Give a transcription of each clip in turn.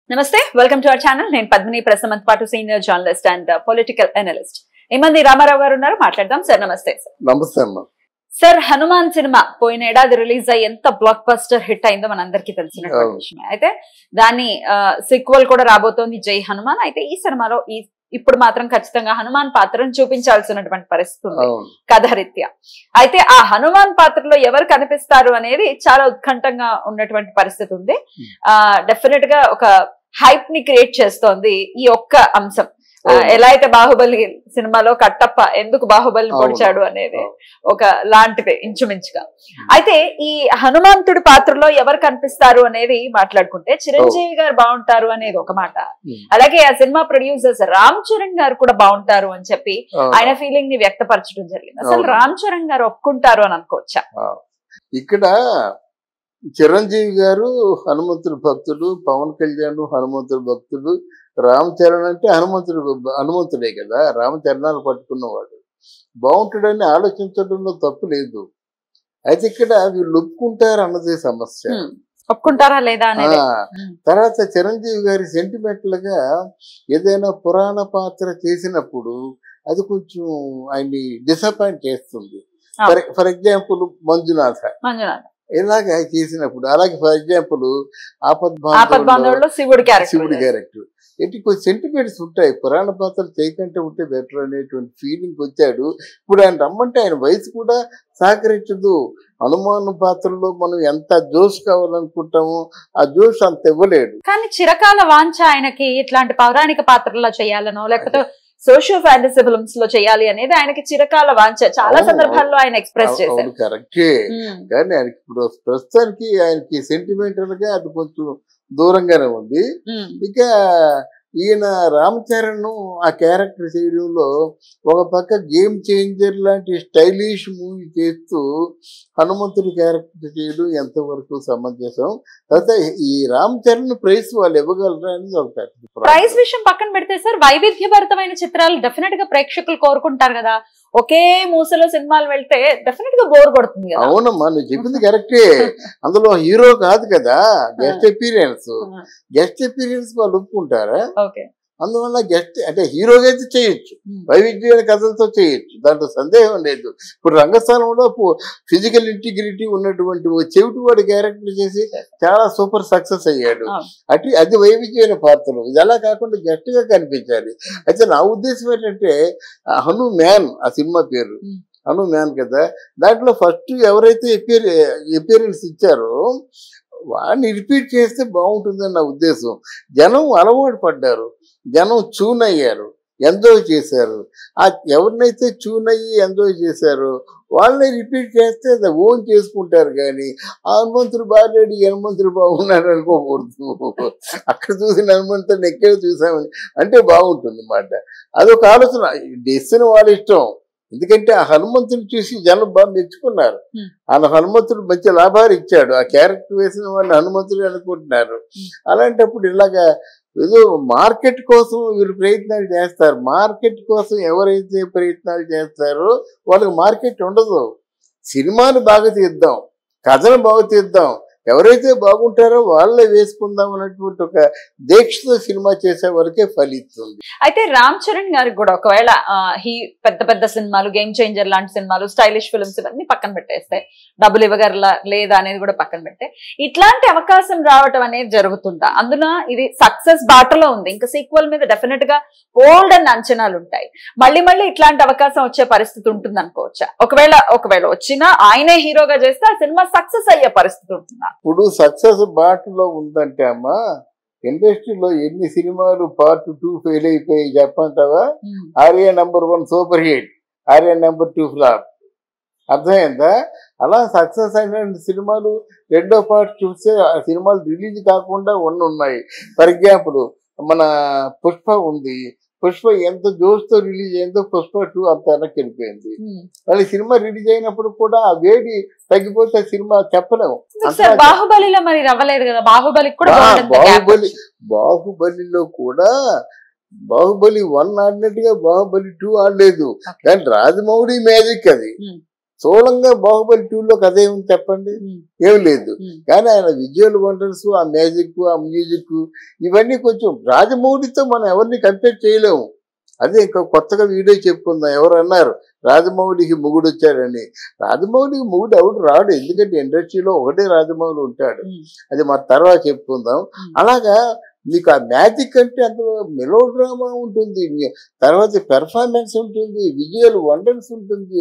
నమస్తే welcome to our channel నేను పద్మిని ప్రసమంత్ పాటు senior journalist and political analyst ఏమంది రామారావు గారు ఉన్నారు మాట్లాడదాం సార్ నమస్తే సార్ నమస్తే అమ్మా సార్ హనుమాన్ సినిమా పోయిన ఏడాది రిలీజ్ అయ్యి ఎంత బ్లాక్ బస్టర్ హిట్ అయిందో మనందరికీ తెలిసినటువంటి విషయమే అయితే దాని సీక్వెల్ కూడా రాబోతోంది జై హనుమాన్ అయితే ఈ సినిమాలో ఇప్పుడు మాత్రం ఖచ్చితంగా హనుమాన్ పాత్రను చూపించాల్సినటువంటి పరిస్థితి ఉంది కథరీత్యా అయితే ఆ హనుమాన్ పాత్రలో ఎవరు కనిపిస్తారు అనేది చాలా ఉత్కంఠంగా ఉన్నటువంటి పరిస్థితి ఉంది డెఫినెట్ గా ఒక హైప్ ని క్రియేట్ చేస్తోంది ఈ ఒక్క అంశం ఎలా అయితే బాహుబలి సినిమాలో కట్టప్ప ఎందుకు బాహుబలిని పొడిచాడు అనేది ఒక లాంటిదే ఇంచుమించుగా అయితే ఈ హనుమంతుడి పాత్రలో ఎవరు కనిపిస్తారు అనేది మాట్లాడుకుంటే చిరంజీవి గారు బాగుంటారు అనేది ఒక మాట అలాగే ఆ సినిమా ప్రొడ్యూసర్స్ రామ్ చరణ్ గారు కూడా బాగుంటారు అని చెప్పి ఆయన ఫీలింగ్ ని వ్యక్తపరచడం జరిగింది అసలు రామ్ చరణ్ గారు ఒప్పుకుంటారు అని అనుకోవచ్చా ఇక్కడ చిరంజీవి గారు హనుమంతుడి భక్తుడు పవన్ కళ్యాణ్ హనుమంతుడి భక్తుడు రామ్ చరణ్ అంటే హనుమంతుడే కదా రామచరణాలు పట్టుకున్నవాడు బాగుంటాడని ఆలోచించడంలో తప్పు లేదు అయితే ఇక్కడ వీళ్ళు ఒప్పుకుంటారు అన్నదే సమస్య ఒప్పుకుంటారా లేదా అనేది తర్వాత చిరంజీవి గారి సెంటిమెంటల్ గా ఏదైనా పురాణ పాత్ర చేసినప్పుడు అది కొంచెం ఆయన్ని డిసప్పాయింట్ చేస్తుంది ఫర్ ఎగ్జాంపుల్ మంజునాథ ఇలాగ చేసినప్పుడు అలాగే ఫర్ ఎగ్జాంపుల్ ఆపద్బాంధవుల్లో శివుడి క్యారెక్టర్ ఏంటి కొంచెం సెంటిమెంట్స్ ఉంటాయి పురాణ పాత్రలు చేయకంటే ఉంటే బెటర్ అనేటువంటి ఫీలింగ్ వచ్చాడు ఇప్పుడు ఆయన రమ్మంటే ఆయన వయసు కూడా సహకరించదు హనుమాన్ పాత్రలో మనం ఎంత జోష్ కావాలనుకుంటామో ఆ జోష్ అంత ఇవ్వలేడు కానీ చిరకాల వాంఛ ఆయనకి ఇట్లాంటి పౌరాణిక పాత్రలో చేయాలనో లేకపోతే సోషల్ ఫ్యాంటసీ ఫిల్మ్స్ లో చేయాలి అనేది ఆయనకి చిరకాల వాంఛ చాలా సందర్భాల్లో ఆయన ఎక్స్ప్రెస్ చేశారు కరెక్టే కానీ ఆయనకి ఇప్పుడు ప్రస్తుతానికి ఆయనకి సెంటిమెంటల్ గా అది కొంచెం దూరంగానే ఉంది ఇక ఈయన రామ్ చరణ్ ఆ క్యారెక్టర్ చేయడంలో ఒక పక్క గేమ్ చేంజర్ లాంటి స్టైలిష్ మూవీ చేస్తూ హనుమంతుడి క్యారెక్టర్ చేయడం ఎంతవరకు సమంజసం తర్వాత ఈ రామ్ చరణ్ ప్రైస్ వాళ్ళు ఇవ్వగలరా అనేది ఒక ప్రైస్ విషయం పక్కన పెడితే సార్ వైవిధ్యభరితమైన చిత్రాలు డెఫినెట్ గా ప్రేక్షకులు కోరుకుంటారు కదా ఒకే మూసలో సినిమాలు వెళ్తే డెఫినెట్ గా బోర్ కొడుతుంది కదా అవునమ్మా నువ్వు చెప్పింది కరెక్టే అందులో హీరో కాదు కదా గెస్ట్ అపీరియన్స్ వాళ్ళు ఒప్పుకుంటారా అందువల్ల గెస్ట్ అంటే హీరోగా అయితే చేయొచ్చు వైవిధ్యమైన కథలతో చేయొచ్చు దాంట్లో సందేహం లేదు ఇప్పుడు రంగస్థానంలో ఫిజికల్ ఇంటిగ్రిటీ ఉన్నటువంటి చెవిటి వాడి క్యారెక్టర్ చేసి చాలా సూపర్ సక్సెస్ అయ్యాడు అది వైవిధ్యమైన పాత్రలు ఇది అలా కాకుండా గెస్ట్ గా కనిపించాలి అయితే నా ఉద్దేశం ఏంటంటే హనుమాన్ ఆ సినిమా పేరు హనుమాన్ కదా దాంట్లో ఫస్ట్ ఎవరైతే అపియరెన్స్ ఇచ్చారో వాడిని రిపీట్ చేస్తే బాగుంటుందని నా ఉద్దేశం జనం అలవాటు పడ్డారు జనం చూన్ అయ్యారు ఎంజాయ్ చేశారు ఆ ఎవరినైతే చూన్ అయ్యి ఎంజాయ్ చేశారో వాళ్ళని రిపీట్ చేస్తే అది ఓన్ చేసుకుంటారు కానీ హనుమంతుడు బాగాలేడు హనుమంతుడు బాగున్నాడు అనుకోకూడదు అక్కడ చూసిన హనుమంతుడిని ఎక్కడ చూసామని అంటే బాగుంటుంది అన్నమాట అదొక ఆలోచన డెసిషన్ వాళ్ళ ఇష్టం ఎందుకంటే ఆ హనుమంతుని చూసి జనం బాగా మెచ్చుకున్నారు ఆ హనుమంతుడు మంచి లాభాలు ఇచ్చాడు ఆ క్యారెక్టర్ వేసిన వాళ్ళు హనుమంతుడు అనుకుంటున్నారు అలాంటప్పుడు ఇలాగా ఏదో మార్కెట్ కోసం వీళ్ళు ప్రయత్నాలు చేస్తారు మార్కెట్ కోసం ఎవరైతే ప్రయత్నాలు చేస్తారో వాళ్ళకి మార్కెట్ ఉండదు సినిమాను బాగా తీద్దాం కథను బాగా తీద్దాం ఎవరైతే బాగుంటారో వాళ్ళే వేసుకుందాం అన్నటువంటి ఒక దీక్షతో సినిమా చేసే వరకే ఫలిస్తుంది అయితే రామ్ చరణ్ గారికి కూడా ఒకవేళ పెద్ద పెద్ద సినిమాలు గేమ్ చేంజర్ లాంటి సినిమాలు స్టైలిష్ ఫిల్మ్స్ ఇవన్నీ పక్కన పెట్టేస్తే డబ్బులు ఇవ్వగలరా లేదా అనేది కూడా పక్కన పెడితే ఇట్లాంటి అవకాశం రావటం అనేది జరుగుతుందా అందులో ఇది సక్సెస్ బాటలో ఉంది ఇంకా సీక్వెల్ మీద డెఫినెట్ గా బోల్డ్ అన్న అంచనాలు ఉంటాయి మళ్ళీ ఇట్లాంటి అవకాశం వచ్చే పరిస్థితి ఉంటుంది అనుకోవచ్చా ఒకవేళ వచ్చినా ఆయనే హీరోగా చేస్తే ఆ సినిమా సక్సెస్ అయ్యే పరిస్థితి ఉంటుందా ఇప్పుడు సక్సెస్ బాటలో ఉందంటే అమ్మా ఇండస్ట్రీలో ఎన్ని సినిమాలు పార్ట్ 2 ఫెయిల్ అయిపోయి చెప్పంటావా Arya number 1 super hit Arya number 2 flop అర్థమైందా అలా సక్సెస్ అయిన సినిమాలు రెండో పార్ట్ చూస్తే ఆ సినిమాలు రిలీజ్ కాకుండా ఉన్నాయి ఫర్ ఎగ్జాంపుల్ మన పుష్ప ఉంది పుష్ప ఎంత జోష్తో రిలీజ్ అయిందో పుష్ప 2 అంత వెనక్కి వెళ్ళిపోయింది మళ్ళీ సినిమా రిలీజ్ అయినప్పుడు కూడా ఆ వేడి తగ్గిపోతే సినిమా చెప్పలేము బాహుబలిలో మరి రవ్వలేదు కదా బాహుబలిలో కూడా బాహుబలి 1 ఆడినట్టుగా బాహుబలి 2 ఆడలేదు కానీ రాజమౌళి మ్యాజిక్ అది స్థూలంగా బాహుబలి 2లో కథ ఏముంది చెప్పండి, ఏం లేదు. కానీ ఆయన విజువల్ వండర్స్, ఆ మ్యాజిక్, ఆ మ్యూజిక్, ఇవన్నీ కొంచెం రాజమౌళితో మనం ఎవరిని కంపేర్ చేయలేము. అదే ఇంకా కొత్తగా వీడియో చెప్పుకుందాం. ఎవరు అన్నారు రాజమౌళికి మొగుడు వచ్చాడని. రాజమౌళికి మొగుడు ఎవడు రాడు, ఎందుకంటే ఇండస్ట్రీలో ఒకటే రాజమౌళి ఉంటాడు. అది మన తర్వాత చెప్పుకుందాం. అలాగా మీకు ఆ మ్యాజిక్ అంటే అందులో మెలో డ్రామా ఉంటుంది, తర్వాత పెర్ఫార్మెన్స్ ఉంటుంది, విజువల్ వండర్స్ ఉంటుంది,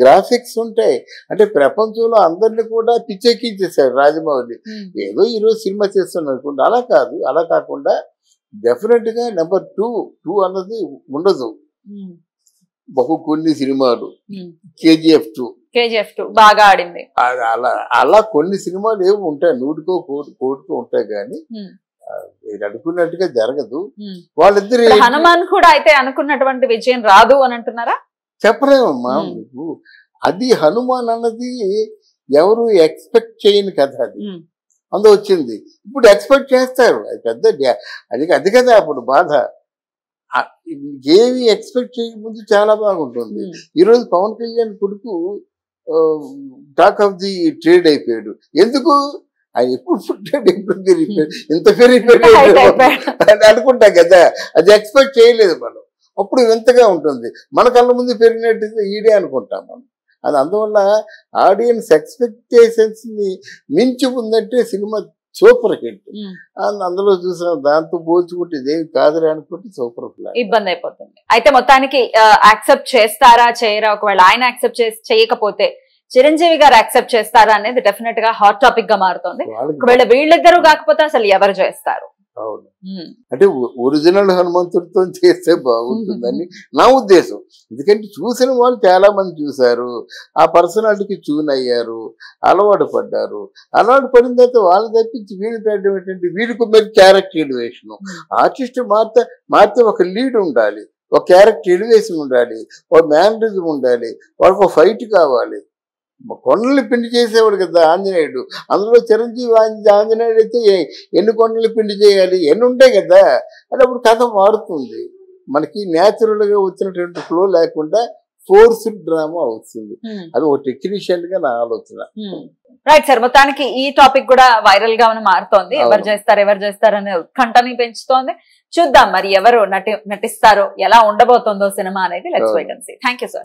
గ్రాఫిక్స్ ఉంటాయి. అంటే ప్రపంచంలో అందరినీ కూడా పిచ్చెక్కించేశారు రాజమౌళి. ఏదో ఈరోజు సినిమా చేస్తున్నారు అనుకుంటే అలా కాదు. అలా కాకుండా డెఫినెట్ గా నెంబర్ 2 అన్నది ఉండదు. కొన్ని సినిమాలు KGF 2 బాగా ఆడింది. అలా కొన్ని సినిమాలు ఏమి ఉంటాయి, 100కో కోటికో ఉంటాయి, కానీ మీరు అనుకున్నట్టుగా జరగదు. వాళ్ళిద్దరు హనుమాన్ కూడా అయితే అనుకున్నటువంటి విజయం రాదు అని అంటున్నారా? చెప్పలేమమ్మా మీకు. అది హనుమాన్ అన్నది ఎవరు ఎక్స్పెక్ట్ చేయని కథ, అది అందులో వచ్చింది. ఇప్పుడు ఎక్స్పెక్ట్ చేస్తారు, అది పెద్ద అది కదా అప్పుడు బాధ. ఏమి ఎక్స్పెక్ట్ చేయకముందు చాలా బాగుంటుంది. ఈరోజు పవన్ కళ్యాణ్ కొడుకు టాక్ ఆఫ్ ది ట్రేడ్ అయిపోయాడు. ఎందుకు? ఆయన ఎప్పుడు పుట్టాడు, ఎప్పుడు పెరిగిపోయాడు, ఇంత పెరిగిపోయాడు అని అనుకుంటాం కదా. అది ఎక్స్పెక్ట్ చేయలేదు మనం. అప్పుడు వింతగా ఉంటుంది. మన కళ్ళ ముందు పెరిగినట్టు ఈడే అనుకుంటాం మనం. అది అందువల్ల ఆడియన్స్ ఎక్స్పెక్టేషన్స్ ని మించి ఉందంటే సినిమా సూపర్ హిట్. అందులో చూసాం, దాంతో పోల్చుకుంటే ఇదేమి కాదురా అనుకుంటే సూపర్ ఫ్లాప్. ఇబ్బంది అయిపోతుంది. అయితే మొత్తానికి యాక్సెప్ట్ చేస్తారా చేయరా? ఒకవేళ ఆయన యాక్సెప్ట్ చేయకపోతే చిరంజీవి గారు యాక్సెప్ట్ చేస్తారా అనేది డెఫినెట్ గా హాట్ టాపిక్ గా మారుతుంది. ఒకవేళ వీళ్ళిద్దరూ కాకపోతే అసలు ఎవరు చేస్తారు? అవును, అంటే ఒరిజినల్ హనుమంతుడితో చేస్తే బాగుంటుందని నా ఉద్దేశం. ఎందుకంటే చూసిన వాళ్ళు చాలా మంది చూశారు, ఆ పర్సనాలిటీకి ట్యూన్ అయ్యారు, అలవాటు పడ్డారు. అలవాటు పడిన తర్వాత వాళ్ళు తప్పించి వీళ్ళు పెట్టడం ఏంటంటే వీడికి మీరు క్యారెక్టర్ ఎలివేషన్. ఆర్టిస్ట్ మారితే ఒక లీడ్ ఉండాలి, ఒక క్యారెక్టర్ ఎలివేషన్ ఉండాలి, ఒక మేనరిజం ఉండాలి, వాళ్ళకి ఒక ఫైట్ కావాలి. కొండల్ని పిండి చేసేవాడు కదా ఆంజనేయుడు. అందులో చిరంజీవి ఆంజనేయుడు అయితే ఎన్ని కొండలు పిండి చేయాలి, ఎన్ని ఉంటాయి కదా. అది అప్పుడు కథ మారుతుంది. మనకి న్యాచురల్ గా వచ్చినటువంటి ఫ్లో లేకుండా ఫోర్స్డ్ డ్రామా వస్తుంది. అది ఒక టెక్నీషియన్ గా నా ఆలోచన. రైట్ సార్, మొత్తానికి ఈ టాపిక్ కూడా వైరల్ గా మారుతోంది. ఎవరు చేస్తారు అనే ఉత్కంఠని పెంచుతోంది. చూద్దాం మరి ఎవరు నటిస్తారో, ఎలా ఉండబోతుందో సినిమా అనేది. Let's wait and see. Thank you sir.